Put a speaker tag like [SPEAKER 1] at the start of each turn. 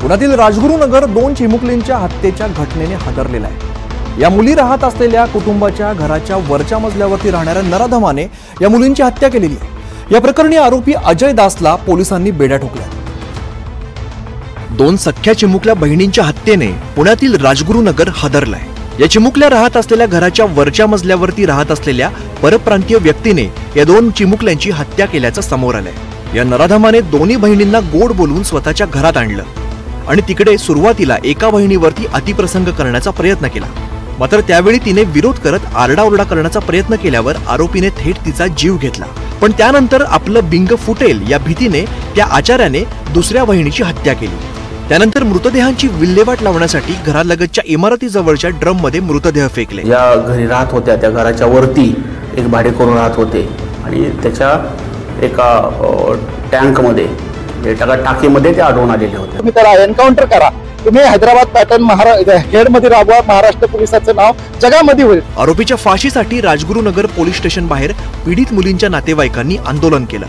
[SPEAKER 1] पुण्यातील राजगुरुनगर 2 चिमुकलींच्या हत्येच्या घटनेने हादरलेला आहे। या मुली राहत असलेल्या कुटुंबाच्या घराच्या वरच्या मजल्यावरती राहणाऱ्या नराधमाने या मुलींची हत्या केलेली आहे। या प्रकरणी आरोपी अजय दासला पोलिसांनी बेड्या ठोकल्या। 2 सख्ख्या चिमुकल्या बहिणींच्या हत्येने पुण्यातील राजगुरुनगर हादरलाय। या चिमुकल्या राहत असलेल्या घराच्या वरच्या मजल्यावरती राहत असलेल्या परप्रांतीय व्यक्तीने या 2 चिमुकल्यांची हत्या केल्याचं समोर आलंय। या नराधमाने दोन्ही बहिणींना गोड बोलवून स्वतःच्या घरात आणलं आणि तिकडे सुरुवातीला एका बहिणीवरती अतिप्रसंग करण्याचा प्रयत्न केला। मात्र त्यावेळी तिने विरोध करत आरडाओरडा करण्याचा प्रयत्न केल्यावर आरोपीने थेट तिचा जीव घेतला। पण त्यानंतर आपलं बिंग फुटेल या भीतीने त्या आचार्याने दुसऱ्या बहिणीची हत्या केली। त्यानंतर मृतदेहांची विल्हेवाट लावण्यासाठी घरालगतच्या इमारतीजवळच्या ड्रम मध्ये मृतदेह फेकले।
[SPEAKER 2] या घरी राहत होत्या त्या घराच्या वरती एक भाडेकरू राहत होते आणि त्याच्या एका टँकमध्ये टाकीमध्ये ते आढळून आलेले होते।
[SPEAKER 3] तुम्ही त्याला एन्काउंटर करा, तुम्ही हैदराबाद पॅटर्न हेडमध्ये राबवा, महाराष्ट्र पोलिसांचं नाव जगामध्ये होईल।
[SPEAKER 1] आरोपीच्या फाशीसाठी राजगुरुनगर पोलीस स्टेशन बाहेर पीडित मुलींच्या नातेवाईकांनी आंदोलन केलं।